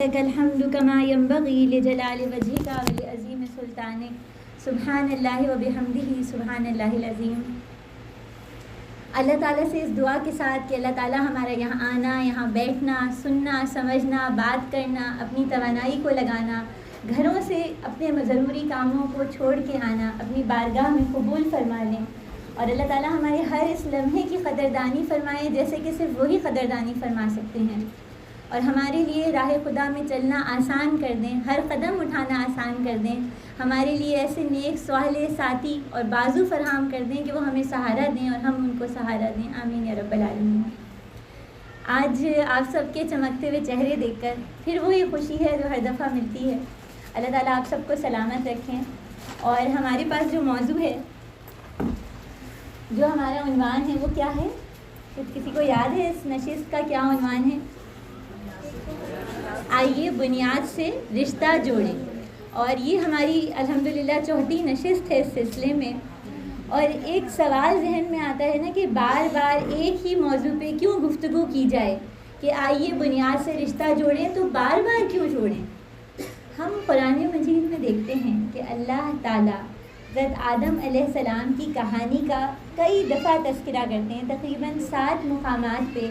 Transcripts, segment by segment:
لك الحمد كما ينبغي لجلال وجهك ولعظيم سلطانك سبحان اللہ وبحمدہ سبحان اللہ العظیم۔ اللہ تعالیٰ سے اس دعا کے ساتھ کہ اللہ تعالیٰ ہمارا یہاں آنا، یہاں بیٹھنا، سننا، سمجھنا، بات کرنا، اپنی توانائی کو لگانا، گھروں سے اپنے ضروری کاموں کو چھوڑ کے آنا اپنی بارگاہ میں قبول فرما لیں، اور اللہ تعالیٰ ہمارے ہر اس لمحے کی قدردانی فرمائے جیسے کہ صرف وہی قدردانی فرما سکتے ہیں، اور ہمارے لیے راہ خدا میں چلنا آسان کر دیں، ہر قدم اٹھانا آسان کر دیں، ہمارے لیے ایسے نیک صالح ساتھی اور بازو فراہم کر دیں کہ وہ ہمیں سہارا دیں اور ہم ان کو سہارا دیں، آمین یا رب العالمین۔ آج آپ سب کے چمکتے ہوئے چہرے دیکھ کر پھر وہی خوشی ہے جو ہر دفعہ ملتی ہے۔ اللہ تعالیٰ آپ سب کو سلامت رکھیں، اور ہمارے پاس جو موضوع ہے، جو ہمارا عنوان ہے، وہ کیا ہے؟ کسی کو یاد ہے اس نشست کا کیا عنوان ہے؟ آئیے بنیاد سے رشتہ جوڑیں، اور یہ ہماری الحمدللہ چوتھی نشست ہے اس سلسلے میں۔ اور ایک سوال ذہن میں آتا ہے نا کہ بار بار ایک ہی موضوع پہ کیوں گفتگو کی جائے کہ آئیے بنیاد سے رشتہ جوڑیں، تو بار بار کیوں جوڑیں؟ ہم قرآن مجید میں دیکھتے ہیں کہ اللہ تعالیٰ حضرت آدم علیہ السلام کی کہانی کا کئی دفعہ تذکرہ کرتے ہیں، تقریباً 7 مقامات پہ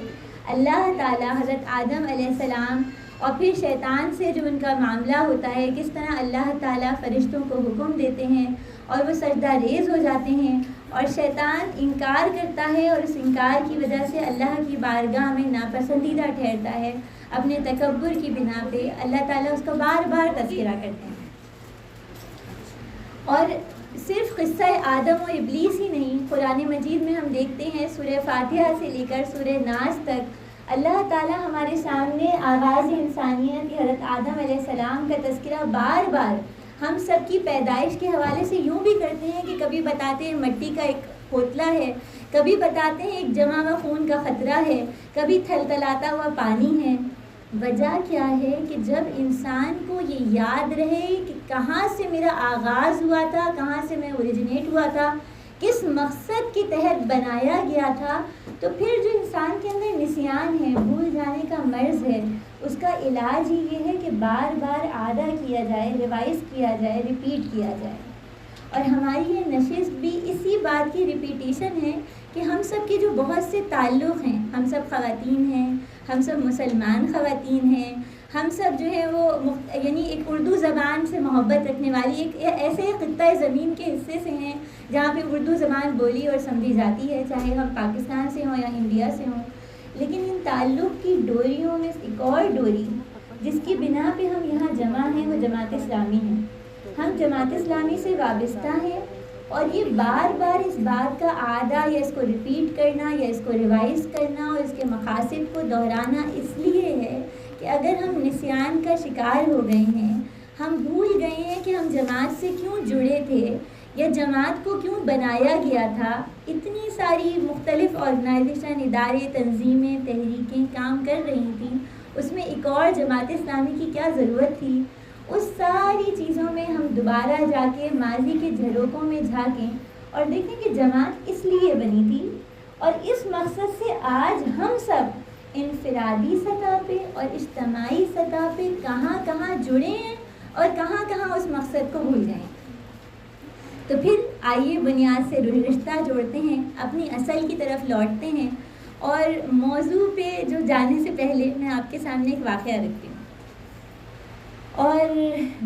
اللہ تعالیٰ حضرت آدم علیہ السلام اور پھر شیطان سے جو ان کا معاملہ ہوتا ہے، کس طرح اللہ تعالیٰ فرشتوں کو حکم دیتے ہیں اور وہ سجدہ ریز ہو جاتے ہیں، اور شیطان انکار کرتا ہے اور اس انکار کی وجہ سے اللہ کی بارگاہ میں ناپسندیدہ ٹھہرتا ہے، اپنے تکبر کی بنا پہ اللہ تعالیٰ اس کا بار بار تذکرہ کرتے ہیں۔ اور صرف قصہ آدم و ابلیس ہی نہیں، قرآن مجید میں ہم دیکھتے ہیں سورہ فاتحہ سے لے کر سورہ ناس تک اللہ تعالیٰ ہمارے سامنے آغاز انسانیت حضرت آدم علیہ السلام کا تذکرہ بار بار ہم سب کی پیدائش کے حوالے سے یوں بھی کرتے ہیں کہ کبھی بتاتے ہیں مٹی کا ایک پوتلا ہے، کبھی بتاتے ہیں ایک جمع ہوا خون کا خطرہ ہے، کبھی تھلتھلاتا ہوا پانی ہے۔ وجہ کیا ہے کہ جب انسان کو یہ یاد رہے کہ کہاں سے میرا آغاز ہوا تھا، کہاں سے میں اوریجنیٹ ہوا تھا، کس مقصد کے تحت بنایا گیا تھا، تو پھر جو انسان کے اندر نسیان ہے، بھول جانے کا مرض ہے، اس کا علاج ہی یہ ہے کہ بار بار اعادہ کیا جائے، ریوائز کیا جائے، ریپیٹ کیا جائے۔ اور ہماری یہ نشست بھی اسی بات کی ریپیٹیشن ہے کہ ہم سب کے جو بہت سے تعلق ہیں، ہم سب خواتین ہیں، ہم سب مسلمان خواتین ہیں، ہم سب جو ہے وہ یعنی ایک اردو زبان سے محبت رکھنے والی ایک ایسے خطہ زمین کے حصے سے ہیں جہاں پہ اردو زبان بولی اور سمجھی جاتی ہے، چاہے ہم پاکستان سے ہوں یا انڈیا سے ہوں۔ لیکن ان تعلق کی ڈوریوں میں ایک اور ڈوری جس کی بنا پہ ہم یہاں جمع ہیں، وہ جماعت اسلامی ہے۔ ہم جماعت اسلامی سے وابستہ ہیں، اور یہ بار بار اس بات کا اعادہ یا اس کو ریپیٹ کرنا یا اس کو ریوائز کرنا اور اس کے مقاصد کو دہرانا اس لیے ہے کہ اگر ہم نسیان کا شکار ہو گئے ہیں، ہم بھول گئے ہیں کہ ہم جماعت سے کیوں جڑے تھے یا جماعت کو کیوں بنایا گیا تھا، اتنی ساری مختلف آرگنائزیشن، ادارے، تنظیمیں، تحریکیں کام کر رہی تھیں، اس میں ایک اور جماعت اسلامی کی کیا ضرورت تھی، اس ساری چیزوں میں ہم دوبارہ جا کے ماضی کے جھروکوں میں جھانکیں اور دیکھیں کہ جماعت اس لیے بنی تھی، اور اس مقصد سے آج ہم سب انفرادی سطح پہ اور اجتماعی سطح پہ کہاں کہاں جڑے ہیں اور کہاں کہاں اس مقصد کو بھول گئے۔ تو پھر آئیے بنیاد سے رشتہ جوڑتے ہیں، اپنی اصل کی طرف لوٹتے ہیں، اور موضوع پہ جو جانے سے پہلے میں آپ کے سامنے ایک واقعہ رکھتی ہوں، اور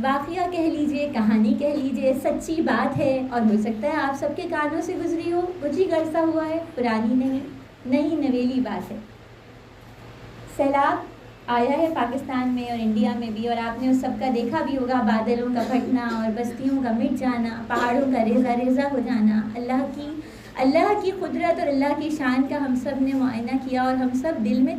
واقعہ کہہ لیجئے، کہانی کہہ لیجئے، سچی بات ہے، اور ہو سکتا ہے آپ سب کے کانوں سے گزری ہو، کچھ ہی عرصہ ہوا ہے، پرانی نہیں، نئی نویلی بات ہے۔ سیلاب آیا ہے پاکستان میں اور انڈیا میں بھی، اور آپ نے اس سب کا دیکھا بھی ہوگا، بادلوں کا پھٹنا اور بستیوں کا مٹ جانا، پہاڑوں کا ریزہ ریزہ ہو جانا۔ اللہ کی قدرت اور اللہ کی شان کا ہم سب نے معائنہ کیا، اور ہم سب دل میں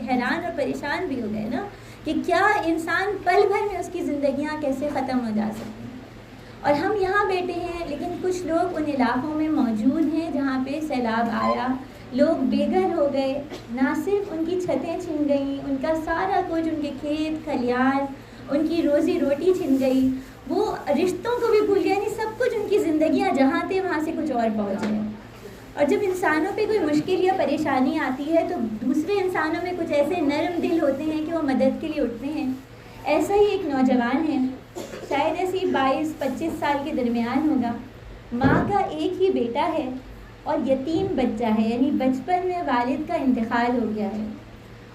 حیران اور پریشان بھی ہو گئے نا کہ کیا انسان پل بھر میں اس کی زندگیاں کیسے ختم ہو جا سکتی ہیں۔ اور ہم یہاں بیٹھے ہیں، لیکن کچھ لوگ ان علاقوں میں موجود ہیں جہاں پہ سیلاب آیا، لوگ بے گھر ہو گئے، نہ صرف ان کی چھتیں چھن گئیں، ان کا سارا کچھ، ان کے کھیت کھلیان، ان کی روزی روٹی چھن گئی، وہ رشتوں کو بھی بھول گئے، یعنی سب کچھ ان کی زندگیاں جہاں تھے وہاں سے کچھ اور پہنچ گئے۔ اور جب انسانوں پہ کوئی مشکل یا پریشانی آتی ہے تو دوسرے انسانوں میں کچھ ایسے نرم دل ہوتے ہیں کہ وہ مدد کے لیے اٹھتے ہیں، ایسا ہی ایک نوجوان ہے، شاید ایسی 22-25 سال کے درمیان ہوگا، ماں کا ایک ہی بیٹا ہے اور یتیم بچہ ہے، یعنی بچپن میں والد کا انتقال ہو گیا ہے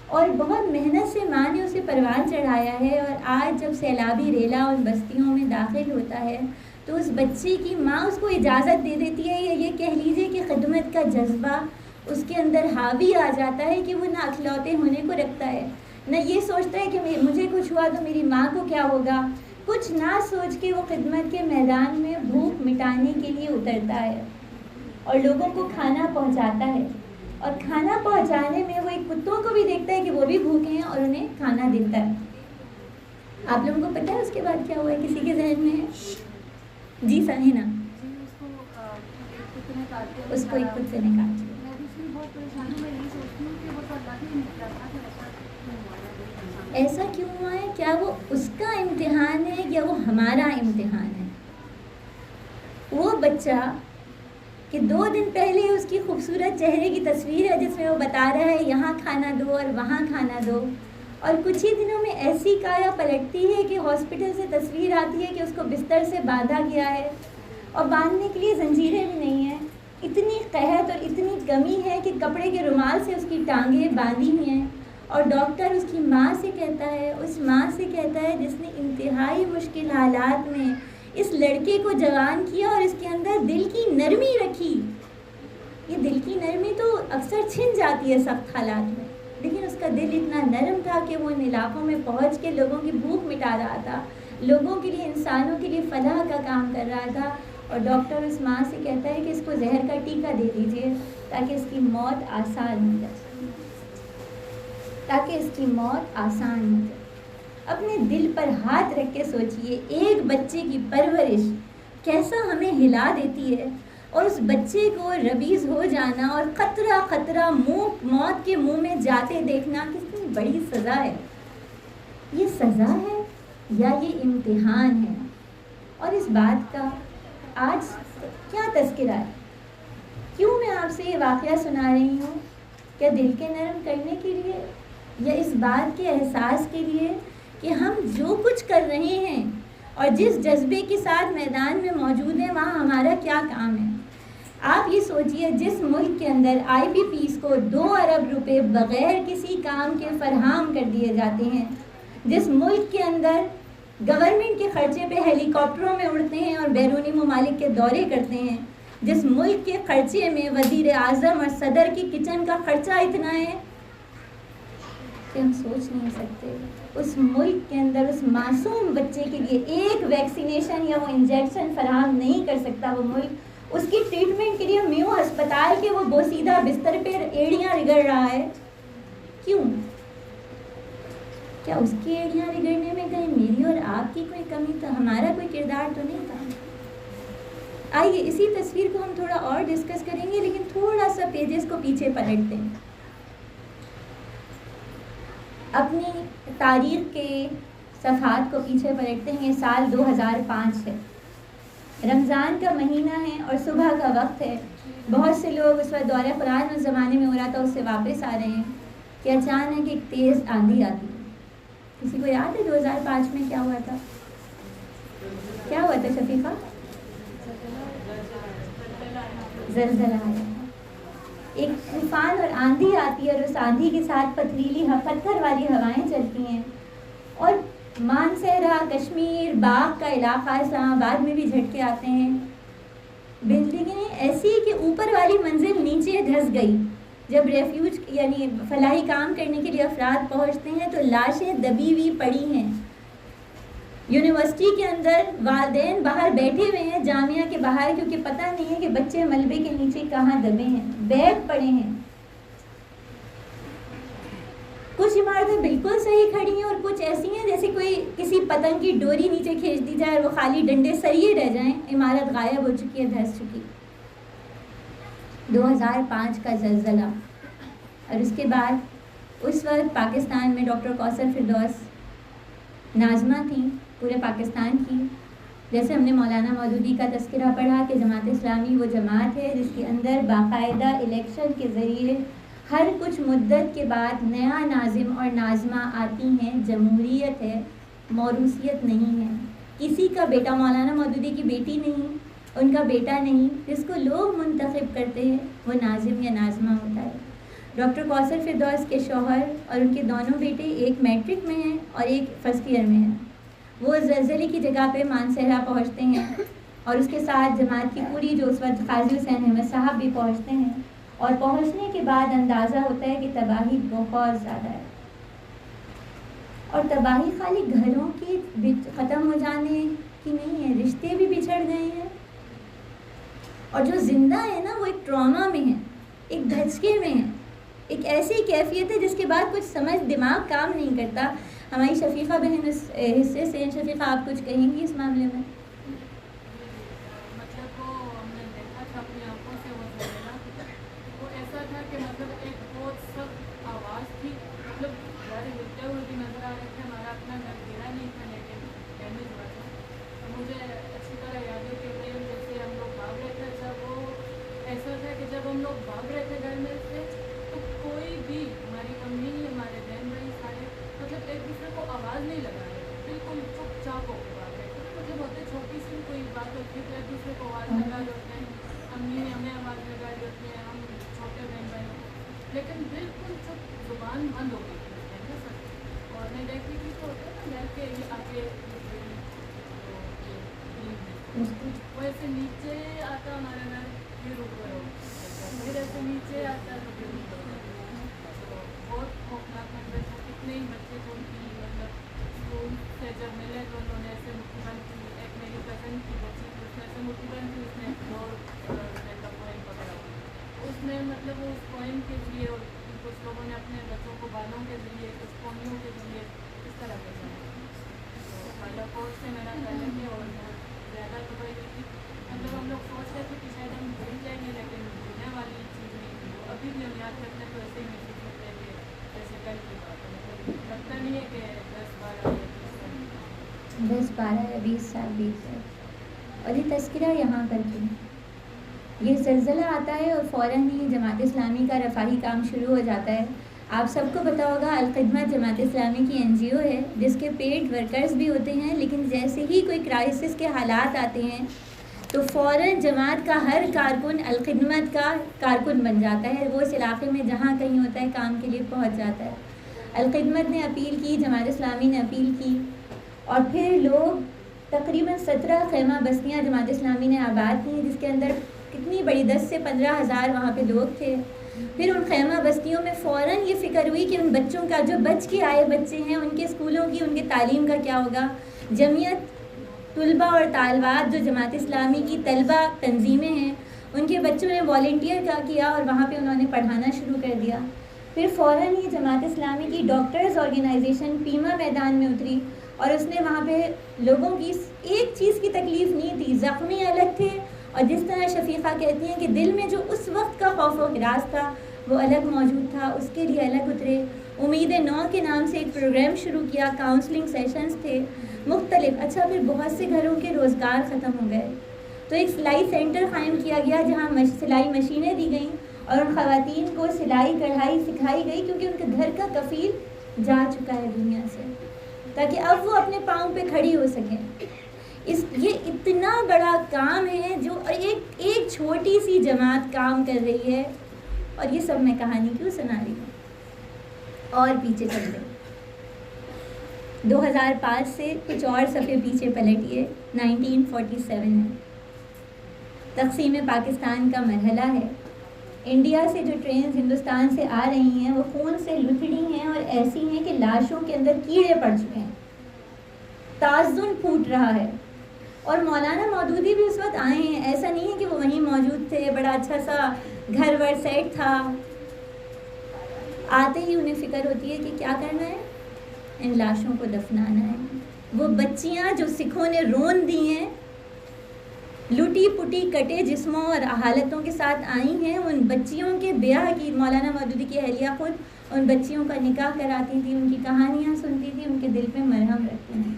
اور بہت محنت سے ماں نے اسے پروان چڑھایا ہے، اور آج جب سیلابی ریلا ان بستیوں میں داخل ہوتا ہے تو اس بچے کی ماں اس کو اجازت دے دیتی ہے، یا یہ کہہ لیجیے کہ خدمت کا جذبہ اس کے اندر حاوی آ جاتا ہے کہ وہ نہ اکھلوتے ہونے کو رکھتا ہے، نہ یہ سوچتا ہے کہ مجھے کچھ ہوا تو میری ماں کو کیا ہوگا، کچھ نہ سوچ کے وہ خدمت کے میدان میں بھوک مٹانے کے لیے اترتا ہے اور لوگوں کو کھانا پہنچاتا ہے، اور کھانا پہنچانے میں وہ ایک کتوں کو بھی دیکھتا ہے کہ وہ بھی بھوکے ہیں اور انہیں کھانا دیتا ہے۔ آپ لوگوں کو پتہ ہے اس کے بعد کیا ہوا ہے؟ کسی کے ذہن میں ہے؟ جی سنینا۔ اس کو ایک کتے نے کاٹ دیا۔ ایسا کیوں ہوا ہے؟ کیا وہ اس کا امتحان ہے یا وہ ہمارا امتحان ہے؟ وہ بچہ کہ 2 دن پہلے اس کی خوبصورت چہرے کی تصویر ہے جس میں وہ بتا رہا ہے یہاں کھانا دو اور وہاں کھانا دو، اور کچھ ہی دنوں میں ایسی کایا پلٹتی ہے کہ ہاسپٹل سے تصویر آتی ہے کہ اس کو بستر سے باندھا گیا ہے اور باندھنے کے لیے زنجیریں بھی نہیں ہیں، اتنی قحط اور اتنی کمی ہے کہ کپڑے کے رومال سے اس کی ٹانگیں باندھی ہوئی ہیں، اور ڈاکٹر اس کی ماں سے کہتا ہے، اس ماں سے کہتا ہے جس نے انتہائی مشکل حالات میں اس لڑکے کو جوان کیا اور اس کے اندر دل کی نرمی رکھی۔ یہ دل کی نرمی تو اکثر چھن جاتی ہے سخت حالات میں، لیکن اس کا دل اتنا نرم تھا کہ وہ ان علاقوں میں پہنچ کے لوگوں کی بھوک مٹا رہا تھا، لوگوں کے لیے، انسانوں کے لیے فلاح کا کام کر رہا تھا، اور ڈاکٹر اس ماں سے کہتا ہے کہ اس کو زہر کا ٹیکہ دے دیجیے تاکہ اس کی موت آسان ہو جائے، تاکہ اس کی موت آسان ہو جائے۔ اپنے دل پر ہاتھ رکھ کے سوچئے، ایک بچے کی پرورش کیسا ہمیں ہلا دیتی ہے، اور اس بچے کو ربیز ہو جانا اور خطرہ خطرہ موت کے منہ میں جاتے دیکھنا کتنی بڑی سزا ہے۔ یہ سزا ہے یا یہ امتحان ہے؟ اور اس بات کا آج کیا تذکرہ ہے؟ کیوں میں آپ سے یہ واقعہ سنا رہی ہوں؟ کیا دل کے نرم کرنے کے لیے، یا اس بات کے احساس کے لیے کہ ہم جو کچھ کر رہے ہیں اور جس جذبے کے ساتھ میدان میں موجود ہیں وہاں ہمارا کیا کام ہے؟ آپ یہ سوچئے، جس ملک کے اندر آئی پی پیز کو 2 ارب روپے بغیر کسی کام کے فراہم کر دیے جاتے ہیں، جس ملک کے اندر گورنمنٹ کے خرچے پہ ہیلی کاپٹروں میں اڑتے ہیں اور بیرونی ممالک کے دورے کرتے ہیں، جس ملک کے خرچے میں وزیر اعظم اور صدر کی کچن کا خرچہ اتنا ہے کہ ہم سوچ نہیں سکتے، اس ملک کے اندر اس معصوم بچے کے لیے ایک ویکسینیشن یا وہ انجیکشن فراہم نہیں کر سکتا وہ ملک، اس کی ٹریٹمنٹ کے لیے میو ہسپتال کے وہ بوسیدہ بستر پہ ایڑیاں رگڑ رہا ہے۔ کیوں؟ کیا اس کی ایڑیاں رگڑنے میں کہیں میری اور آپ کی کوئی کمی تھا؟ ہمارا کوئی کردار تو نہیں تھا؟ آئیے اسی تصویر کو ہم تھوڑا اور ڈسکس کریں گے، لیکن تھوڑا سا پیجز کو پیچھے پلٹتے ہیں، اپنی تاریخ کے صفحات کو پیچھے پلٹتے ہیں۔ یہ سال 2005 ہے، رمضان کا مہینہ ہے اور صبح کا وقت ہے، بہت سے لوگ اس وقت دورہ قرآن اس زمانے میں ہو رہا تھا، اس سے واپس آ رہے ہیں کہ اچانک ایک تیز آندھی آتی ہے۔ کسی کو یاد ہے 2005 میں کیا ہوا تھا؟ کیا ہوا تھا شفیقہ؟ زلزلہ آیا، ایک طوفان اور آندھی آتی ہے، اور اس آندھی کے ساتھ پتھریلی پتھر والی ہوائیں چلتی ہیں، اور مانسہرہ، کشمیر، باغ کا علاقہ، اسلام آباد میں بھی جھٹکے آتے ہیں، بلڈنگیں ایسی کہ اوپر والی منزل نیچے دھس گئی۔ جب ریفیوج یعنی فلاحی کام کرنے کے لیے افراد پہنچتے ہیں تو لاشیں دبی ہوئی پڑی ہیں، یونیورسٹی کے اندر والدین باہر بیٹھے ہوئے ہیں جامعہ کے باہر، کیونکہ پتہ نہیں ہے کہ بچے ملبے کے نیچے کہاں دبے ہیں، بیٹھ پڑے ہیں۔ کچھ عمارتیں بالکل صحیح کھڑی ہیں اور کچھ ایسی ہیں جیسے کوئی کسی پتنگ کی ڈوری نیچے کھینچ دی جائے اور وہ خالی ڈنڈے سریے رہ جائیں، عمارت غائب ہو چکی ہے، دھس چکی۔ 2005 کا زلزلہ، اور اس کے بعد اس وقت پاکستان میں ڈاکٹر کوثر فردوس ناظمہ تھیں پورے پاکستان کی۔ جیسے ہم نے مولانا مودودی کا تذکرہ پڑھا کہ جماعت اسلامی وہ جماعت ہے جس کے اندر باقاعدہ الیکشن کے ذریعے ہر کچھ مدت کے بعد نیا ناظم اور ناظمہ آتی ہیں، جمہوریت ہے، موروثیت نہیں ہے. کسی کا بیٹا، مولانا مودودی کی بیٹی نہیں، ان کا بیٹا نہیں، جس کو لوگ منتخب کرتے ہیں وہ ناظم یا ناظمہ ہوتا ہے. ڈاکٹر کوثر فردوس کے شوہر اور ان کے دونوں بیٹے، ایک میٹرک میں ہیں اور ایک فرسٹ ایئر میں ہیں. وہ زلزلے کی جگہ پہ مانسہرہ پہنچتے ہیں اور اس کے ساتھ جماعت کی پوری جو اس وقت قاضی حسین احمد صاحب بھی پہنچتے ہیں، اور پہنچنے کے بعد اندازہ ہوتا ہے کہ تباہی بہت زیادہ ہے. اور تباہی خالی گھروں کی ختم ہو جانے کی نہیں ہے، رشتے بھی بچھڑ گئے ہیں، اور جو زندہ ہے نا وہ ایک ٹراما میں ہے، ایک دھچکے میں ہے، ایک ایسی کیفیت ہے جس کے بعد کچھ سمجھ دماغ کام نہیں کرتا. ہماری شفیقہ بہن اس حصے سے، شفیقہ آپ کچھ کہیں گی اس معاملے میں؟ مطلب وہ ہم نے دیکھا تھا اپنی آنکھوں سے، وہ زلزلہ وہ ایسا تھا کہ مطلب ایک بہت سخت آواز تھی، مطلب گھر ہلتے ہوئے بھی نظر آ رہے تھے. ہمارا اپنا گھر گرا نہیں تھا لیکن ڈیمیج ہوا تھا. تو مجھے اچھی طرح یاد ہے کہ جیسے ہم لوگ بھاگ رہے تھے، جب وہ ایسا تھا کہ جب ہم لوگ بھاگ رہے تھے گھر میں سے، تو کوئی بھی، ہماری امی، ہمارے بہن بھائی سارے مطلب ایک دوسرے کو آواز نہیں لگا رہے تھے، بالکل چپ چاپ ہو کے بھاگ رہے تھے. مطلب ہوتے چھوٹی سی کوئی بات ہوتی ہے تو ایک دوسرے کو آواز لگا رہے ہوتے ہیں، امی ہمیں آواز لگا رہی ہوتی ہیں، ہم چھوٹے بہن بھائی، لیکن بالکل چپ، زبان بند ہو گئی تھی. اور میں دیکھتی تھی تو ہوتا ہے نا گھر کے یہ آگے وہ ایسے نیچے آتا ہمارا گھر، پھر اوپر ہو، پھر ایسے نیچے آتا تو پھر اوپر ہو. تو بہت خوفناک منظر تھا. کتنے ہی بچے کو ان کی مطلب اسکول سے جب ملے تو انہوں نے ایسے مٹھی بند کی. ایک میری کزن کی بچی تھی، اس نے ایسے مٹھی بند کی، اس نے ₹2 کا کوئن پکڑا. اس نے مطلب اس کوئن کے ذریعے، اور کچھ لوگوں نے اپنے بچوں کو بالوں کے ذریعے، کچھ پونیوں کے ذریعے اس طرح کے جانا. تو بالا کوٹ سے میرا تعلق ہے اور زیادہ تو بھائی مطلب ہم لوگ سوچ رہے تھے کہ شاید ہم بھول جائیں گے، لیکن بھولنے والی چیز نہیں تھی. وہ ابھی بھی ہم یاد کرتے تو ایسے ہی محسوس ہوتے ہیں کہ جیسے کل کی بات ہے. مطلب لگتا نہیں ہے کہ 10-12 یا 20 سال بیت گئے. اور یہ تذکرہ یہاں پر کیوں؟ یہ زلزلہ آتا ہے اور فوراً ہی جماعت اسلامی کا رفاہی کام شروع ہو جاتا ہے. آپ سب کو پتا ہوگا الخدمت جماعت اسلامی کی NGO ہے جس کے پیڈ ورکرز بھی ہوتے ہیں، لیکن جیسے ہی کوئی کرائسس کے حالات آتے ہیں تو فوراً جماعت کا ہر کارکن الخدمت کا کارکن بن جاتا ہے. وہ اس علاقے میں جہاں کہیں ہوتا ہے کام کے لیے پہنچ جاتا ہے. الخدمت نے اپیل کی، جماعت اسلامی نے اپیل کی، اور پھر لوگ تقریباً 17 خیمہ بستیاں جماعت اسلامی نے آباد کی، جس کے اندر کتنی بڑی 10 سے 15 ہزار وہاں پہ لوگ تھے. پھر ان خیمہ بستیوں میں فوراً یہ فکر ہوئی کہ ان بچوں کا، جو بچ کے آئے بچے ہیں، ان کے اسکولوں کی، ان کے تعلیم کا کیا ہوگا. جمعیت طلبہ اور طالبات، جو جماعت اسلامی کی طلبہ تنظیمیں ہیں، ان کے بچوں نے والنٹیئر کیا اور وہاں پہ انہوں نے پڑھانا شروع کر دیا. پھر فوراً ہی جماعت اسلامی کی ڈاکٹرز آرگنائزیشن پیما میدان میں اتری، اور اس نے وہاں پہ لوگوں کی ایک چیز کی تکلیف نہیں تھی. زخمی الگ تھے، اور جس طرح شفیقہ کہتی ہیں کہ دل میں جو اس وقت کا خوف و ہراس تھا وہ الگ موجود تھا، اس کے لیے الگ اترے. امید نو کے نام سے ایک پروگرام شروع کیا، کاؤنسلنگ سیشنز تھے مختلف. اچھا، پھر بہت سے گھروں کے روزگار ختم ہو گئے تو ایک سلائی سینٹر قائم کیا گیا جہاں سلائی مشینیں دی گئیں اور ان خواتین کو سلائی کڑھائی سکھائی گئی، کیونکہ ان کے گھر کا کفیل جا چکا ہے دنیا سے، تاکہ اب وہ اپنے پاؤں پہ کھڑی ہو سکیں. یہ اتنا بڑا کام ہے جو ایک چھوٹی سی جماعت کام کر رہی ہے. اور یہ سب میں کہانی کیوں سنا رہی ہوں؟ اور پیچھے چلتے 2005 سے کچھ اور صفحے پیچھے پلٹیے. 1947 ہے، تقسیم پاکستان کا مرحلہ ہے. انڈیا سے جو ٹرینز ہندوستان سے آ رہی ہیں وہ خون سے لتڑی ہیں اور ایسی ہیں کہ لاشوں کے اندر کیڑے پڑ چکے ہیں، تعزن پھوٹ رہا ہے. اور مولانا مودودی بھی اس وقت آئے ہیں، ایسا نہیں ہے کہ وہ وہیں موجود تھے، بڑا اچھا سا گھر ور سیٹ تھا. آتے ہی انہیں فکر ہوتی ہے کہ کیا کرنا ہے، ان لاشوں کو دفنانا ہے. وہ بچیاں جو سکھوں نے رون دی ہیں، لوٹی پٹی کٹے جسموں اور حالتوں کے ساتھ آئی ہیں، ان بچیوں کے بیاہ کی مولانا مودودی کی اہلیہ خود ان بچیوں کا نکاح کراتی تھی، ان کی کہانیاں سنتی تھی، ان کے دل پہ مرہم رکھتی ہیں.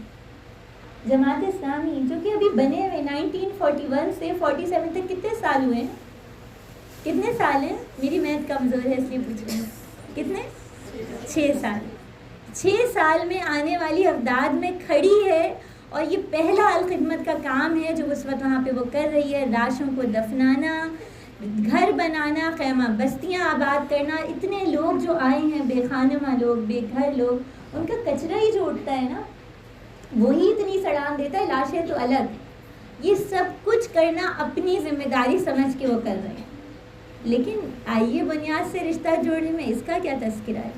جماعت اسلامی جو کہ ابھی بنے ہوئے 1941 سے 47 تک کتنے سال ہوئے ہیں؟ کتنے سال ہیں؟ میری میتھ کمزور ہے اس لیے پوچھ رہی ہوں. کتنے؟ 6 سال. 6 سال میں آنے والی افداد میں کھڑی ہے، اور یہ پہلا الخدمت کا کام ہے جو اس وقت وہاں پہ وہ کر رہی ہے. لاشوں کو دفنانا، گھر بنانا، خیمہ بستیاں آباد کرنا. اتنے لوگ جو آئے ہیں، بے خانمہ لوگ، بے گھر لوگ، ان کا کچرا ہی جو اٹھتا ہے نا، وہی اتنی سڑان دیتا ہے، لاشیں تو الگ. یہ سب کچھ کرنا اپنی ذمہ داری سمجھ کے وہ کر رہے ہیں. لیکن آئیے بنیاد سے رشتہ جوڑنے میں اس کا کیا تذکرہ ہے.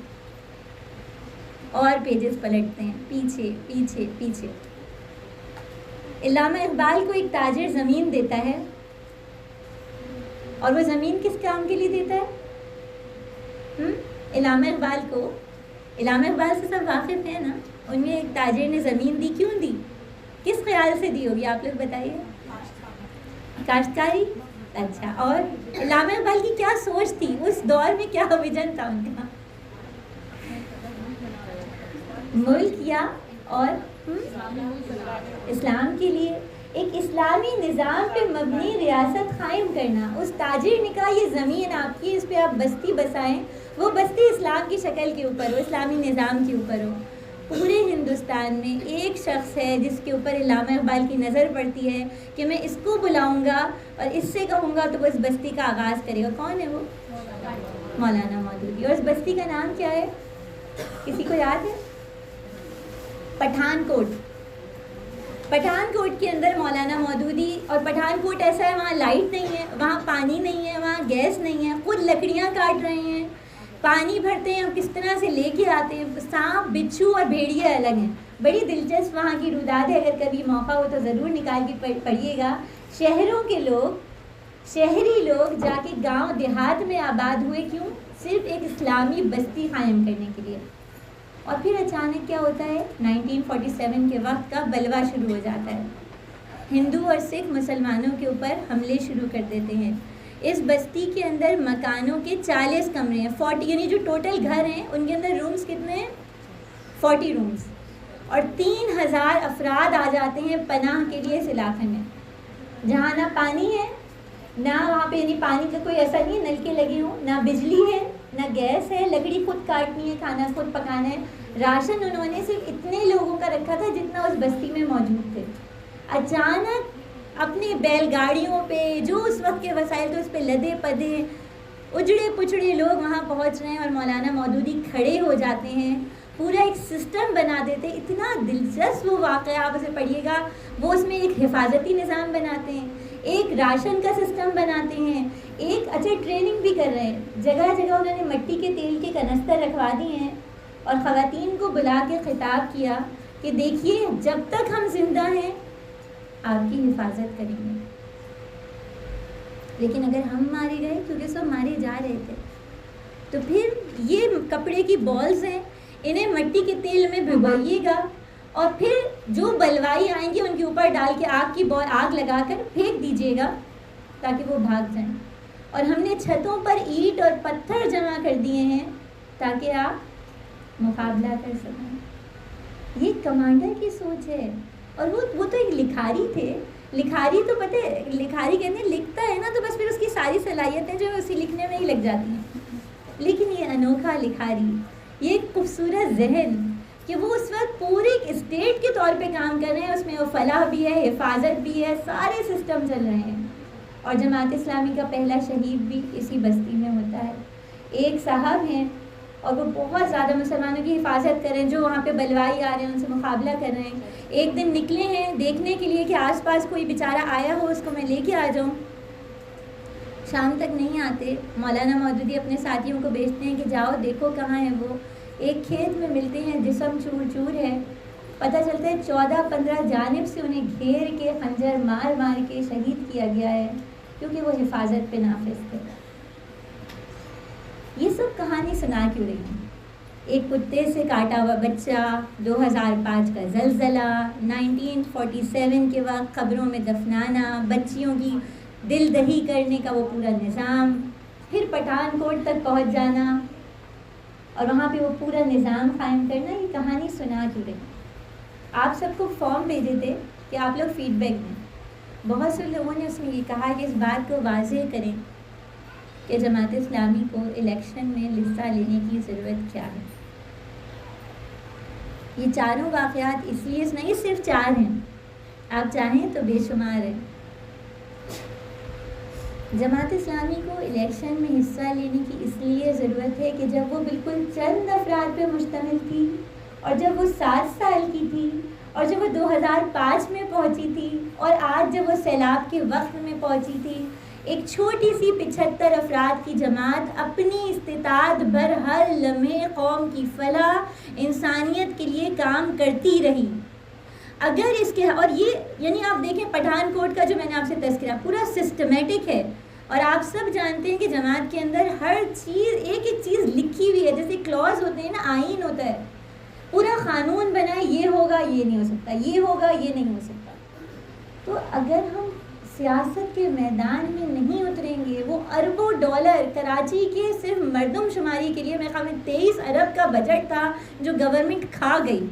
اور پیجز پلٹتے ہیں پیچھے پیچھے پیچھے. علامہ اقبال کو ایک تاجر زمین دیتا ہے، اور وہ زمین کس کام کے لیے دیتا ہے؟ علامہ اقبال سے سب واقف ہیں نا. ان میں ایک تاجر نے زمین دی، کیوں دی؟ کس خیال سے دی ہوگی آپ لوگ بتائیے. کاشتکاری. اچھا، اور علامہ اقبال کی کیا سوچ تھی اس دور میں، کیا ویژن تھا ان کا؟ ملک یا اور اسلام کے لیے ایک اسلامی نظام پہ مبنی ریاست قائم کرنا. اس تاجر نے کہا یہ زمین آپ کی، اس پہ آپ بستی بسائیں. وہ بستی اسلام کی شکل کے اوپر ہو، اسلامی نظام کے اوپر ہو. پورے ہندوستان میں ایک شخص ہے جس کے اوپر علامہ اقبال کی نظر پڑتی ہے کہ میں اس کو بلاؤں گا اور اس سے کہوں گا تو وہ اس بستی کا آغاز کرے گا. کون ہے وہ؟ مولانا مودودی. اور اس بستی کا نام کیا ہے، کسی کو یاد ہے؟ پٹھان کوٹ. پٹھان کوٹ کے اندر مولانا مودودی. اور پٹھان کوٹ ایسا ہے وہاں لائٹ نہیں ہے، وہاں پانی نہیں ہے، وہاں گیس نہیں ہے، خود لکڑیاں کاٹ رہے ہیں، پانی بھرتے ہیں کس طرح سے لے کے آتے ہیں. سانپ، بچھو اور بھیڑیے الگ ہیں. بڑی دلچسپ وہاں کی روداد ہے، اگر کبھی موقع ہو تو ضرور نکال کے پڑھیے گا. شہروں کے لوگ، شہری لوگ جا کے گاؤں دیہات میں آباد ہوئے، کیوں؟ صرف ایک اسلامی بستی قائم کرنے کے لیے. اور پھر اچانک کیا ہوتا ہے، 1947 کے وقت کا بلوا شروع ہو جاتا ہے. ہندو اور سکھ مسلمانوں کے اوپر حملے شروع کر دیتے ہیں. اس بستی کے اندر مکانوں کے 40 کمرے ہیں، 40، یعنی جو ٹوٹل گھر ہیں ان کے اندر رومز کتنے ہیں؟ 40 رومز. اور 3000 افراد آ جاتے ہیں پناہ کے لیے اس علاقے میں، جہاں نہ پانی ہے، نہ وہاں پہ، یعنی پانی کا کوئی ایسا نہیں ہے نل کے لگے ہوں، نہ بجلی ہے، نہ گیس ہے، لکڑی خود کاٹنی ہے، کھانا خود پکانا ہے. راشن انہوں نے صرف اتنے لوگوں کا رکھا تھا جتنا اس بستی میں موجود تھے. اچانک اپنے بیل گاڑیوں پہ، جو اس وقت کے وسائل تھے اس پہ لدے پدے اجڑے پچڑے لوگ وہاں پہنچ رہے ہیں، اور مولانا مودودی کھڑے ہو جاتے ہیں، پورا ایک سسٹم بنا دیتے. اتنا دلچسپ وہ واقعہ، آپ اسے پڑھیے گا. وہ اس میں ایک حفاظتی نظام بناتے ہیں، ایک راشن کا سسٹم بناتے ہیں، ایک اچھا ٹریننگ بھی کر رہے ہیں. جگہ جگہ انہوں نے مٹی کے تیل کے کنستر رکھوا دیے ہیں، اور خواتین کو بلا کے خطاب کیا کہ دیکھیے جب تک ہم زندہ ہیں آپ کی حفاظت کریں گے، لیکن اگر ہم مارے گئے، کیونکہ سب مارے جا رہے تھے، تو پھر یہ کپڑے کی بالز ہیں، انہیں مٹی کے تیل میں بھگوئیے گا، اور پھر جو بلوائی آئیں گے ان کے اوپر ڈال کے آگ لگا کر پھینک دیجیے گا تاکہ وہ بھاگ جائیں. اور ہم نے چھتوں پر اینٹ اور پتھر جمع کر دیے ہیں تاکہ آپ مقابلہ کر سکیں. یہ کمانڈر کی سوچ ہے. اور وہ تو ایک لکھاری تھے. لکھاری تو پتہ ہے، لکھاری کہتے ہیں لکھتا ہے نا تو بس پھر اس کی ساری صلاحیتیں جو ہے اسی لکھنے میں ہی لگ جاتی ہیں. لیکن یہ انوکھا لکھاری، یہ ایک خوبصورت ذہن کہ وہ اس وقت پورے ایک اسٹیٹ کے طور پہ کام کر رہے ہیں. اس میں وہ فلاح بھی ہے، حفاظت بھی ہے، سارے سسٹم چل رہے ہیں. اور جماعت اسلامی کا پہلا شہید بھی اسی بستی میں ہوتا ہے. ایک صاحب ہیں اور وہ بہت زیادہ مسلمانوں کی حفاظت کر رہے ہیں، جو وہاں پہ بلوائی آ رہے ہیں ان سے مقابلہ کر رہے ہیں. ایک دن نکلے ہیں دیکھنے کے لیے کہ آس پاس کوئی بیچارہ آیا ہو، اس کو میں لے کے آ جاؤں. شام تک نہیں آتے. مولانا مودودی اپنے ساتھیوں کو بھیجتے ہیں کہ جاؤ دیکھو کہاں ہے وہ. ایک کھیت میں ملتے ہیں، جسم چور چور ہے. پتہ چلتا ہے 14-15 جانب سے انہیں گھیر کے خنجر مار مار کے شہید کیا گیا ہے، کیونکہ وہ حفاظت پہ نافذ تھے. یہ سب کہانی سنا کیوں رہی ہیں؟ ایک کتے سے کاٹا ہوا بچہ، 2005 کا زلزلہ، 1947 کے وقت قبروں میں دفنانا، بچیوں کی دل دہی کرنے کا وہ پورا نظام، پھر پٹھان کوٹ تک پہنچ جانا اور وہاں پہ وہ پورا نظام قائم کرنا. یہ کہانی سنا کیوں رہی؟ آپ سب کو فارم بھیجے تھے کہ آپ لوگ فیڈ بیک دیں. بہت سے لوگوں نے اس میں یہ کہا کہ اس بات کو واضح کریں کہ جماعت اسلامی کو الیکشن میں حصہ لینے کی ضرورت کیا ہے. یہ چاروں واقعات اس لیے نہیں صرف 4 ہیں، آپ چاہیں تو بے شمار ہیں۔ جماعت اسلامی کو الیکشن میں حصہ لینے کی اس لیے ضرورت ہے کہ جب وہ بالکل چند افراد پہ مشتمل تھی، اور جب وہ 7 سال کی تھی، اور جب وہ 2005 میں پہنچی تھی، اور آج جب وہ سیلاب کے وقت میں پہنچی تھی، ایک چھوٹی سی 75 افراد کی جماعت اپنی استطاعت بھر ہر لمحے قوم کی فلاح، انسانیت کے لیے کام کرتی رہی۔ اگر اس کے اور یہ یعنی آپ دیکھیں پٹھان کوٹ کا جو میں نے آپ سے تذکرہ پورا سسٹمیٹک ہے، اور آپ سب جانتے ہیں کہ جماعت کے اندر ہر چیز ایک ایک چیز لکھی ہوئی ہے، جیسے کلوز ہوتے ہیں نا، آئین ہوتا ہے، پورا قانون بنا ہے، یہ ہوگا یہ نہیں ہو سکتا، یہ ہوگا یہ نہیں ہو سکتا۔ تو اگر ہم سیاست کے میدان میں نہیں اتریں گے، وہ اربوں ڈالر کراچی کے صرف مردم شماری کے لیے میرے خیال میں 23 ارب کا بجٹ تھا جو گورنمنٹ کھا گئی۔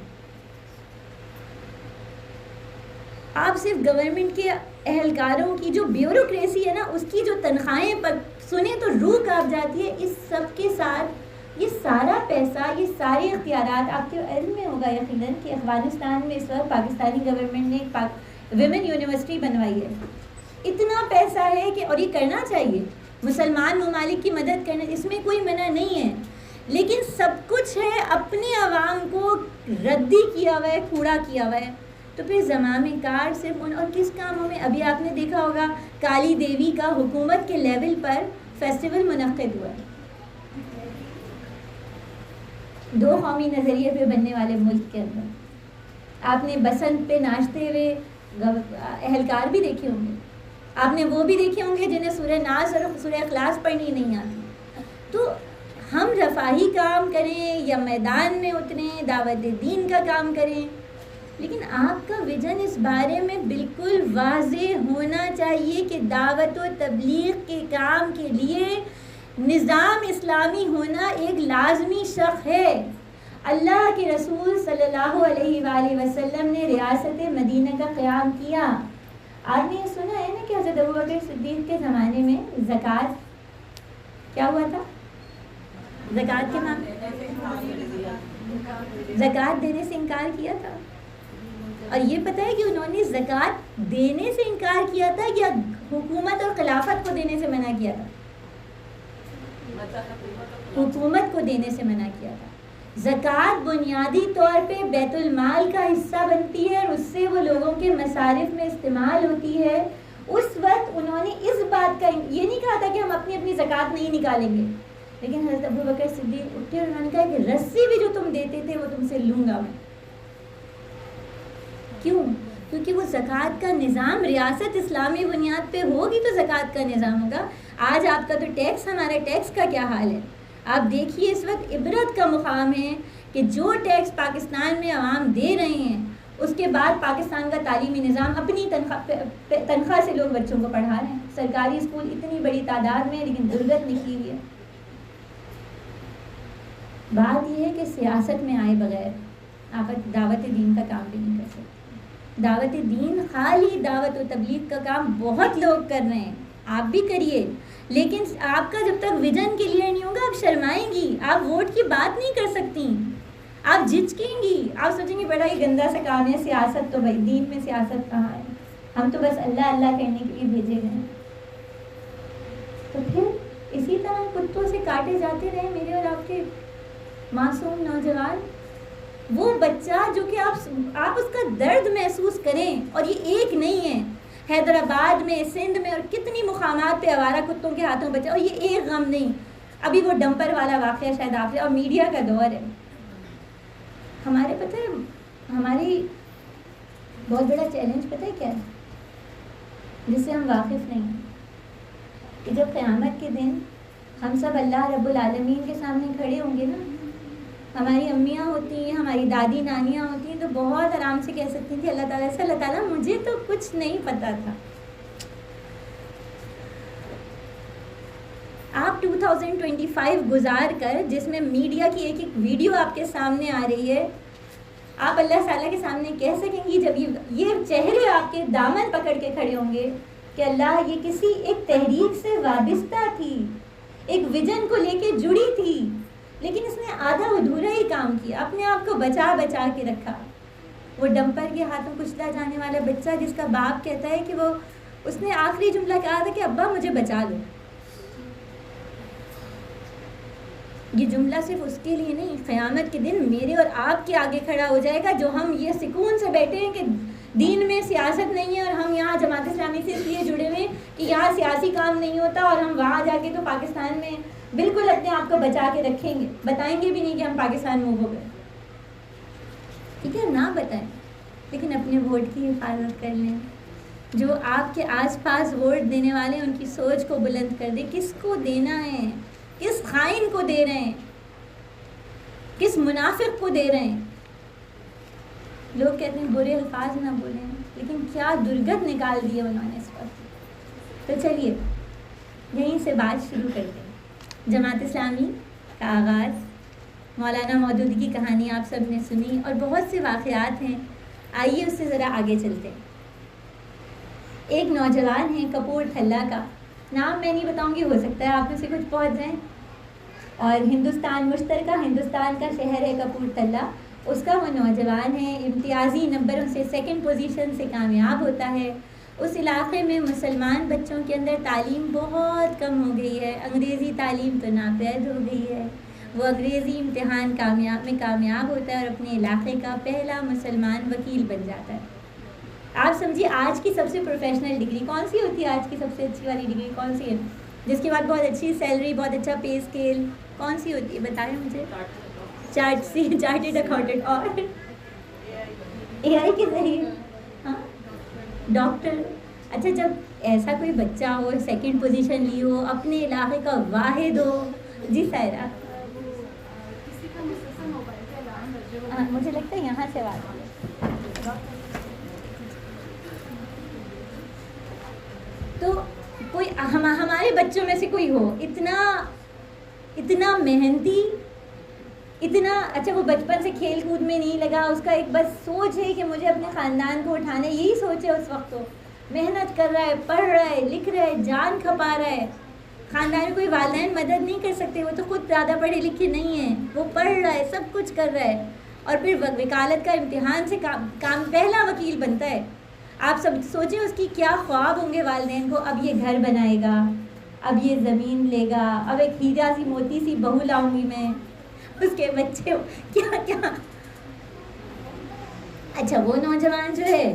آپ صرف گورنمنٹ کے اہلکاروں کی جو بیوروکریسی ہے نا، اس کی جو تنخواہیں پر سنیں تو روح کانپ جاتی ہے۔ اس سب کے ساتھ یہ سارا پیسہ، یہ سارے اختیارات، آپ کے علم میں ہوگا یقیناً کہ افغانستان میں اس وقت پاکستانی گورنمنٹ نے ایک ویمن یونیورسٹی بنوائی ہے۔ اتنا پیسہ ہے کہ، اور یہ کرنا چاہیے، مسلمان ممالک کی مدد کرنا، اس میں کوئی منع نہیں ہے، لیکن سب کچھ ہے اپنے عوام کو ردی کیا ہوا ہے، کوڑا کیا ہوا ہے۔ تو پھر زمام کار صرف ان اور کس کاموں میں؟ ابھی آپ نے دیکھا ہوگا کالی دیوی کا حکومت کے لیول پر فیسٹیول منعقد ہوا ہے، 2 قومی نظریے پہ بننے والے ملک کے اندر۔ آپ نے بسنت پہ ناچتے ہوئے اہلکار بھی دیکھے ہوں گے، آپ نے وہ بھی دیکھے ہوں گے جنہیں سورہ ناس اور سورہ اخلاص پڑھنی نہیں آتی۔ تو ہم رفاہی کام کریں یا میدان میں اتریں، دعوت دین کا کام کریں، لیکن آپ کا ویژن اس بارے میں بالکل واضح ہونا چاہیے کہ دعوت و تبلیغ کے کام کے لیے نظام اسلامی ہونا ایک لازمی شرط ہے۔ اللہ کے رسول صلی اللہ علیہ وآلہ وسلم نے ریاست مدینہ کا قیام کیا۔ آپ نے یہ سنا ہے نا کہ حضرت ابوبکر صدیق کے زمانے میں زکوٰۃ کیا ہوا تھا؟ زکوٰۃ کے زکوٰۃ دینے سے انکار کیا تھا۔ اور یہ پتہ ہے کہ انہوں نے زکوٰۃ دینے سے انکار کیا تھا یا حکومت اور خلافت کو دینے سے منع کیا تھا؟ حکومت کو دینے سے منع کیا تھا۔ زکوٰۃ بنیادی طور پہ بیت المال کا حصہ بنتی ہے اور اس سے وہ لوگوں کے مصارف میں استعمال ہوتی ہے۔ اس وقت انہوں نے اس بات کا یہ نہیں کہا تھا کہ ہم اپنی اپنی زکوٰۃ نہیں نکالیں گے، لیکن حضرت ابوبکر صدیق اٹھے اور انہوں نے کہا کہ رسی بھی جو تم دیتے تھے وہ تم سے لوں گا میں۔ کیوں؟ کیونکہ وہ زکوٰۃ کا نظام ریاست اسلامی بنیاد پہ ہوگی تو زکوٰۃ کا نظام ہوگا۔ آج آپ کا تو ٹیکس، ہمارے ٹیکس کا کیا حال ہے؟ آپ دیکھیے اس وقت عبرت کا مقام ہے کہ جو ٹیکس پاکستان میں عوام دے رہے ہیں، اس کے بعد پاکستان کا تعلیمی نظام اپنی تنخواہ سے لوگ بچوں کو پڑھا رہے ہیں۔ سرکاری اسکول اتنی بڑی تعداد میں، لیکن غربت نکلی ہوئی ہے۔ بات یہ ہے کہ سیاست میں آئے بغیر آپ دعوت دین کا کام بھی نہیں کر سکتے۔ دعوت دین، خالی دعوت و تبلیغ کا کام بہت لوگ کر رہے ہیں، آپ بھی کریے، لیکن آپ کا جب تک ویژن کلیئر نہیں ہوگا آپ شرمائیں گی، آپ ووٹ کی بات نہیں کر سکتی، آپ جھجکیں گی، آپ سوچیں گے بڑا یہ گندا سا کام ہے سیاست، تو بھائی دین میں سیاست کہاں ہے، ہم تو بس اللہ اللہ کرنے کے لیے بھیجے گئے ہیں۔ تو پھر اسی طرح کتوں سے کاٹے جاتے رہے میرے اور آپ کے معصوم نوجوان، وہ بچہ جو کہ آپ اس کا درد محسوس کریں، اور یہ ایک نہیں ہے، حیدرآباد میں، سندھ میں اور کتنی مقامات پہ آوارہ کتوں کے ہاتھوں بچہ، اور یہ ایک غم نہیں، ابھی وہ ڈمپر والا واقعہ شاید آپ نے، اور میڈیا کا دور ہے۔ ہمارے پتہ ہے ہماری بہت بڑا چیلنج پتہ ہے کیا ہے، جس سے ہم واقف نہیں ہیں، کہ جب قیامت کے دن ہم سب اللہ رب العالمین کے سامنے کھڑے ہوں گے نا، ہماری امیاں ہوتی ہیں، ہماری دادی نانیاں ہوتی ہیں، تو بہت آرام سے کہہ سکتی تھی اللہ تعالیٰ سے، اللہ تعالیٰ مجھے تو کچھ نہیں پتا تھا۔ آپ 2025 گزار کر، جس میں میڈیا کی ایک ایک ویڈیو آپ کے سامنے آ رہی ہے، آپ اللہ تعالیٰ کے سامنے کہہ سکیں گی جب یہ چہرے آپ کے دامن پکڑ کے کھڑے ہوں گے کہ اللہ یہ کسی ایک تحریک سے وابستہ تھی، ایک ویژن کو لے کے جڑی تھی، لیکن اس نے آدھا ادھورا ہی کام کیا، اپنے آپ کو بچا بچا کے رکھا. وہ ڈمپر کے ہاتھوں کچلا جانے والا بچہ جس کا باپ کہتا ہے کہ اس نے آخری جملہ کہا تھا کہ ابا مجھے بچا دو. یہ جملہ صرف اس کے لیے نہیں، قیامت کے دن میرے اور آپ کے آگے کھڑا ہو جائے گا، جو ہم یہ سکون سے بیٹھے ہیں کہ دین میں سیاست نہیں ہے اور ہم یہاں جماعت اسلامی سے اس لیے جڑے ہوئے کہ یہاں سیاسی کام نہیں ہوتا، اور ہم وہاں جا کے تو پاکستان میں بالکل اپنے آپ کو بچا کے رکھیں گے، بتائیں گے بھی نہیں کہ ہم پاکستان موو ہو گئے. ٹھیک ہے، نہ بتائیں، لیکن اپنے ووٹ کی حفاظت کر لیں. جو آپ کے آس پاس ووٹ دینے والے ہیں ان کی سوچ کو بلند کر دیں. کس کو دینا ہے؟ کس خائن کو دے رہے ہیں؟ کس منافق کو دے رہے ہیں؟ لوگ کہتے ہیں برے الفاظ نہ بولیں، لیکن کیا درگت نکال دی ہے انہوں نے اس وقت. تو چلیے یہیں سے بات شروع کرتے ہیں. جماعت اسلامی کا آغاز، مولانا مودودی کی کہانی آپ سب نے سنی اور بہت سے واقعات ہیں. آئیے اس سے ذرا آگے چلتے ہیں. ایک نوجوان ہے کپور تھلہ کا، نام میں نہیں بتاؤں گی، ہو سکتا ہے آپ میں سے کچھ پہنچ جائیں. اور ہندوستان مشترکہ ہندوستان کا شہر ہے کپور تھلہ. اس کا وہ نوجوان ہے، امتیازی نمبروں سے 2nd پوزیشن سے کامیاب ہوتا ہے. اس علاقے میں مسلمان بچوں کے اندر تعلیم بہت کم ہو گئی ہے، انگریزی تعلیم تو ناپید ہو گئی ہے. وہ انگریزی امتحان میں کامیاب ہوتا ہے اور اپنے علاقے کا پہلا مسلمان وکیل بن جاتا ہے. آپ سمجھیے آج کی سب سے پروفیشنل ڈگری کون سی ہوتی ہے؟ آج کی سب سے اچھی والی ڈگری کون سی ہے جس کے بعد بہت اچھی سیلری، بہت اچھا پے اسکیل، کون سی ہوتی ہے بتائیں مجھے؟ چارٹرڈ اکاؤنٹنٹ اور اے آئی کے ذریعے، ہاں ڈاکٹر. اچھا، جب ایسا کوئی بچہ ہو، 2nd پوزیشن لی ہو، اپنے علاقے کا واحد ہو. جی سائرہ، مجھے لگتا ہے یہاں سے بات ہے. تو کوئی ہمارے بچوں میں سے کوئی ہو اتنا محنتی، اتنا اچھا، وہ بچپن سے کھیل کود میں نہیں لگا، اس کا ایک بس سوچ ہے کہ مجھے اپنے خاندان کو اٹھانا ہے، یہی سوچ ہے اس وقت. تو محنت کر رہا ہے، پڑھ رہا ہے، لکھ رہا ہے، جان کھپا رہا ہے. خاندان میں کوئی والدین مدد نہیں کر سکتے، وہ تو خود زیادہ پڑھے لکھے نہیں ہیں، وہ پڑھ رہا ہے، سب کچھ کر رہا ہے، اور پھر وکالت کا امتحان سے کام پہلا وکیل بنتا ہے. آپ سب سوچیں اس کی کیا خواب ہوں گے والدین کو. اب یہ گھر بنائے گا، اب یہ زمین لے گا، اب ایک ہیرا سی موتی سی بہو لاؤں گی میں، اس کے بچے کیا کیا. اچھا، وہ نوجوان جو ہے،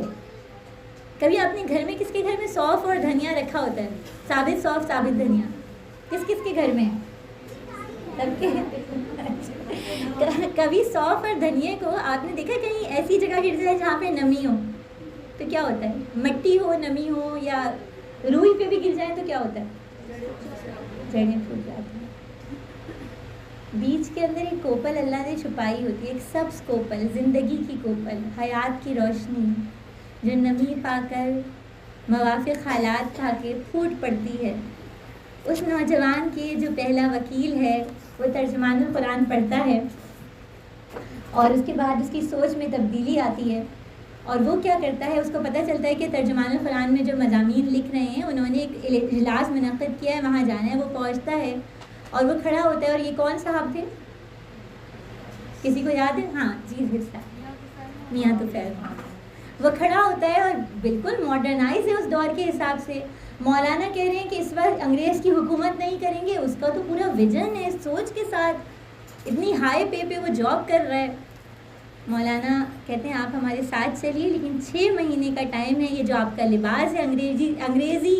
کبھی آپ نے گھر میں کس کے گھر میں سونف اور دھنیا رکھا ہوتا ہے؟ ثابت سونف، ثابت دھنیا کس کس کے گھر میں؟ سب کے. کبھی سونف اور دھنیا کو آپ نے دیکھا کہیں ایسی جگہ گر جائے جہاں پہ نمی ہو تو کیا ہوتا ہے؟ مٹی ہو، نمی ہو، یا روئی پہ بھی گر جائیں تو کیا ہوتا ہے؟ جڑیں پھوٹ جاتی ہیں. بیچ کے اندر ایک کوپل اللہ نے چھپائی ہوتی ہے، ایک سبز کوپل، زندگی کی کوپل، حیات کی روشنی، جو نمی پا کر موافق حالات پا کے پھوٹ پڑتی ہے. اس نوجوان کے جو پہلا وکیل ہے وہ ترجمان القرآن پڑھتا ہے، اور اس کے بعد اس کی سوچ میں تبدیلی آتی ہے. اور وہ کیا کرتا ہے، اس کو پتہ چلتا ہے کہ ترجمان القرآن میں جو مضامین لکھ رہے ہیں انہوں نے ایک اجلاس منعقد کیا ہے، وہاں جانا ہے. وہ پہنچتا ہے اور وہ کھڑا ہوتا ہے. اور یہ کون صاحب تھے؟ کسی کو یاد ہے؟ ہاں جی، میاں طفیل. وہ کھڑا ہوتا ہے اور بالکل ماڈرنائز ہے اس دور کے حساب سے. مولانا کہہ رہے ہیں کہ اس وقت انگریز کی حکومت نہیں کریں گے، اس کا تو پورا ویژن ہے، سوچ کے ساتھ اتنی ہائی پہ وہ جاب کر رہا ہے. مولانا کہتے ہیں آپ ہمارے ساتھ چلیے، لیکن 6 مہینے کا ٹائم ہے. یہ جو آپ کا لباس ہے، انگریزی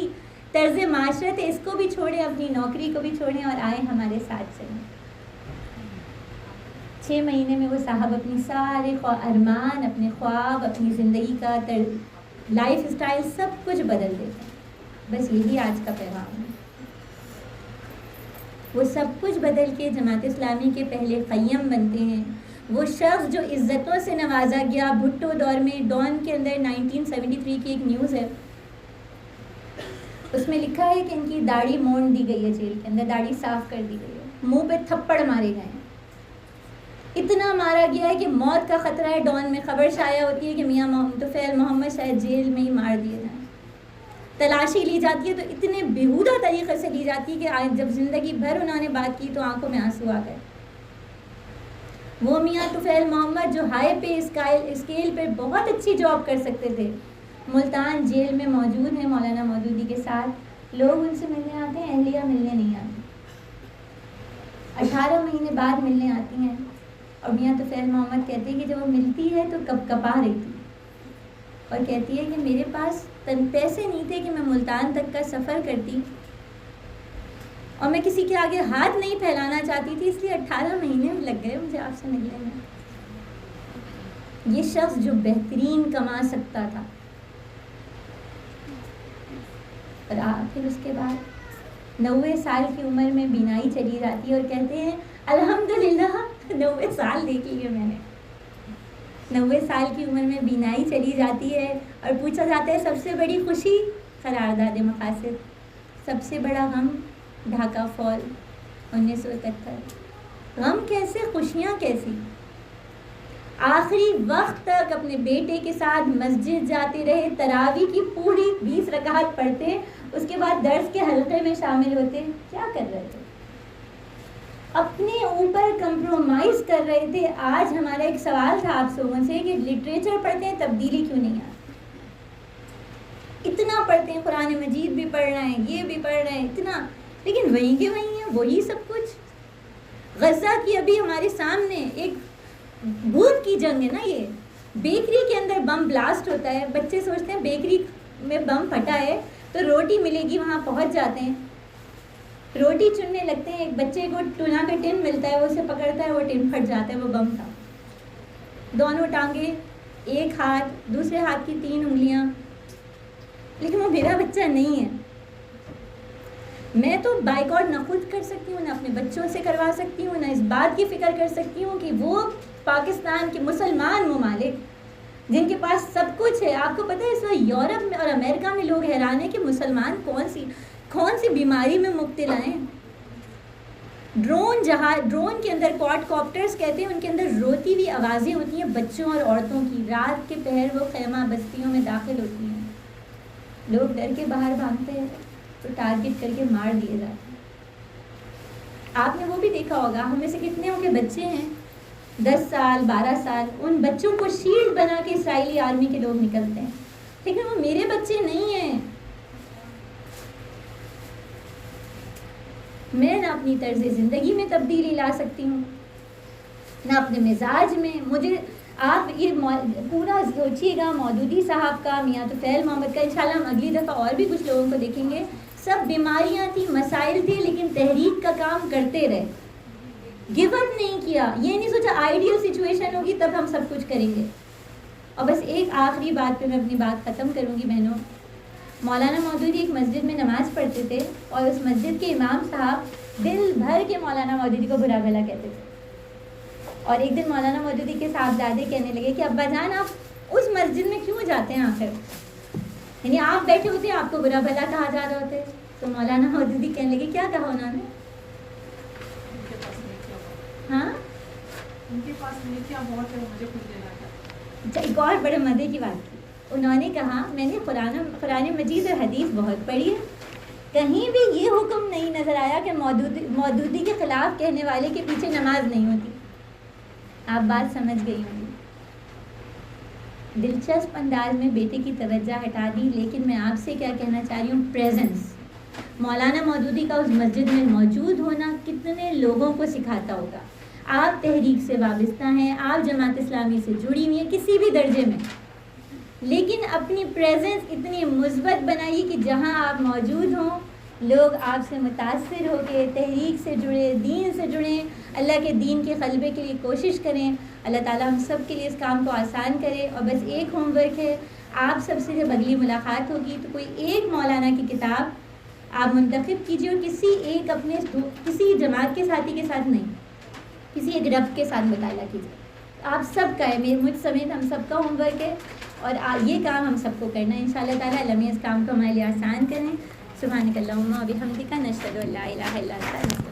طرز معاشرت ہے، اس کو بھی چھوڑیں، اپنی نوکری کو بھی چھوڑیں اور آئیں ہمارے ساتھ چلیں. 6 مہینے میں وہ صاحب اپنی سارے ارمان، اپنے خواب، اپنی زندگی کا لائف اسٹائل سب کچھ بدل دیتے ہیں. بس یہی آج کا پیغام ہے. وہ سب کچھ بدل کے جماعت اسلامی کے پہلے قیم بنتے ہیں. وہ شخص جو عزتوں سے نوازا گیا بھٹو دور میں. ڈان کے اندر 1973 کی ایک نیوز ہے، اس میں لکھا ہے کہ ان کی داڑھی مونڈ دی گئی ہے، جیل کے اندر داڑھی صاف کر دی گئی ہے، منہ پہ تھپڑ مارے گئے ہیں. اتنا مارا گیا ہے کہ موت کا خطرہ ہے. ڈان میں خبر شائع ہوتی ہے کہ میاں طفیل محمد شاید جیل میں ہی مار دیے جائیں. تلاشی لی جاتی ہے تو اتنے بیہودہ طریقے سے لی جاتی ہے کہ جب زندگی بھر انہوں نے بات کی تو آنکھوں میں آنسو آ گئے. وہ میاں طفیل محمد جو ہائی پے اسکیل پہ بہت اچھی جاب کر سکتے تھے، ملتان جیل میں موجود ہیں مولانا مودودی کے ساتھ، لوگ ان سے ملنے آتے ہیں، اہلیہ ملنے نہیں آتی، 18 مہینے بعد ملنے آتی ہیں، اور میاں طفیل محمد کہتے ہیں کہ جب وہ ملتی ہے تو کب کپا رہی تھی، اور کہتی ہے کہ میرے پاس پیسے نہیں تھے کہ میں ملتان تک کا سفر کرتی، اور میں کسی کے آگے ہاتھ نہیں پھیلانا چاہتی تھی، اس لیے 18 مہینے لگ گئے مجھے آپ سے ملنے میں۔ یہ شخص جو بہترین کما سکتا تھا، اور پھر اس کے بعد 90 سال کی عمر میں بینائی چلی جاتی ہے، اور کہتے ہیں الحمدللہ 90 سال دیکھ لیے میں نے، 90 سال کی عمر میں بینائی چلی جاتی ہے، اور پوچھا جاتا ہے سب سے بڑی خوشی، قرارداد مقاصد، سب سے بڑا غم، ڈھاکہ فال 1971، غم کیسے، خوشیاں کیسی؟ آخری وقت تک اپنے بیٹے کے ساتھ مسجد جاتے رہے، تراویح کی پوری 20 رکعت پڑھتے، اس کے بعد درس کے حلقے میں شامل ہوتے، کیا کر رہے تھے؟ اپنے اوپر کمپرومائز کر رہے تھے۔ آج ہمارا ایک سوال تھا آپ لوگوں سے کہ لٹریچر پڑھتے ہیں، تبدیلی کیوں نہیں آتی؟ اتنا پڑھتے ہیں، قرآن مجید بھی پڑھ رہے ہیں، یہ بھی پڑھ رہے ہیں اتنا، لیکن وہیں کے وہیں ہیں، وہی سب کچھ۔ غزہ کی ابھی ہمارے سامنے ایک بھوت کی جنگ ہے نا، یہ بیکری کے اندر بم بلاسٹ ہوتا ہے، بچے سوچتے ہیں بیکری میں بم پھٹا ہے تو روٹی ملے گی، وہاں پہنچ جاتے ہیں، روٹی چننے لگتے ہیں، ایک بچے کو ٹونا کا ٹن ملتا ہے، وہ اسے پکڑتا ہے، وہ ٹن پھٹ جاتا ہے، وہ بم تھا، دونوں ٹانگیں، ایک ہاتھ، دوسرے ہاتھ کی 3 انگلیاں، لیکن وہ میرا بچہ نہیں ہے۔ میں تو بائیکاٹ نہ خود کر سکتی ہوں، نہ اپنے بچوں سے کروا سکتی ہوں، نہ اس بات کی فکر کر سکتی ہوں کہ وہ پاکستان کے مسلمان ممالک جن کے پاس سب کچھ ہے، آپ کو پتہ ہے اس وقت یورپ میں اور امریکہ میں لوگ حیران ہیں کہ مسلمان کون سی بیماری میں مبتلا ہیں۔ ڈرون کے اندر کوڈ کاپٹرز کہتے ہیں، ان کے اندر روتی ہوئی آوازیں ہوتی ہیں بچوں اور عورتوں کی، رات کے پہر وہ خیمہ بستیوں میں داخل ہوتی ہیں، لوگ ڈر کے باہر بھاگتے ہیں تو ٹارگٹ کر کے مار دیے جاتے ہیں۔ آپ نے وہ بھی دیکھا ہوگا، ہم میں سے کتنے کے بچے ہیں 10 سال 12 سال، ان بچوں کو شیلڈ بنا کے اسرائیلی آرمی کے لوگ نکلتے ہیں، لیکن وہ میرے بچے نہیں ہیں۔ میں نہ اپنی طرز زندگی میں تبدیلی لا سکتی ہوں، نہ اپنے مزاج میں۔ مجھے آپ یہ پورا سوچیے گا، مودودی صاحب کا، میاں طفیل محمد کا، انشاءاللہ ہم اگلی دفعہ اور بھی کچھ لوگوں کو دیکھیں گے، سب بیماریاں تھیں، مسائل تھے، لیکن تحریک کا کام کرتے رہے، گیو اپ نہیں کیا، یہ نہیں سوچا آئیڈیل سچویشن ہوگی تب ہم سب کچھ کریں گے۔ اور بس ایک آخری بات پہ میں اپنی بات ختم کروں گی بہنوں۔ مولانا مودودی ایک مسجد میں نماز پڑھتے تھے، اور اس مسجد کے امام صاحب دل بھر کے مولانا مودودی کو برا بھلا کہتے تھے، اور ایک دن مولانا مودودی کے صاحبزادے کہنے لگے کہ ابا جان آپ اس مسجد میں کیوں جاتے ہیں آخر، یعنی آپ بیٹھے ہوتے ہیں آپ کو برا بھلا کہا جا رہا ہوتے؟ تو مولانا مودودی کہنے لگے کیا کہا انہوں نے؟ ہاں ان کے پاس نیکیاں بہت ہے، مجھے کچھ دینا تھا۔ ایک اور بڑے مزے کی بات کی، انہوں نے کہا میں نے قرآن مجید اور حدیث بہت پڑھی ہے، کہیں بھی یہ حکم نہیں نظر آیا کہ مودودی کے خلاف کہنے والے کے پیچھے نماز نہیں ہوتی۔ آپ بات سمجھ گئی ہوں گی۔ دلچسپ انداز میں بیٹے کی توجہ ہٹا دی، لیکن میں آپ سے کیا کہنا چاہ رہی ہوں، پریزنس۔ مولانا مودودی کا اس مسجد میں موجود ہونا کتنے لوگوں کو سکھاتا ہوگا۔ آپ تحریک سے وابستہ ہیں، آپ جماعت اسلامی سے جڑی ہوئی ہیں کسی بھی درجے میں، لیکن اپنی پریزنس اتنی مثبت بنائیے کہ جہاں آپ موجود ہوں لوگ آپ سے متاثر ہو کے تحریک سے جڑے، دین سے جڑیں، اللہ کے دین کے غلبے کے لیے کوشش کریں۔ اللہ تعالیٰ ہم سب کے لیے اس کام کو آسان کرے۔ اور بس ایک ہوم ورک ہے، آپ سب سے جب اگلی ملاقات ہوگی تو کوئی ایک مولانا کی کتاب آپ منتخب کیجیے، اور کسی جماعت کے ساتھی کے ساتھ نہیں، کسی ایک رب کے ساتھ مطالعہ کیجیے۔ آپ سب کا ہے، مجھ سمیت ہم سب کا ہوم ورک ہے، اور یہ کام ہم سب کو کرنا ہے انشاءاللہ تعالیٰ۔ اللہ اس کام کو ہمارے لیے آسان کریں۔ سبحانک اللہم و بحمدک، نشہد ان لا الہ الا انت۔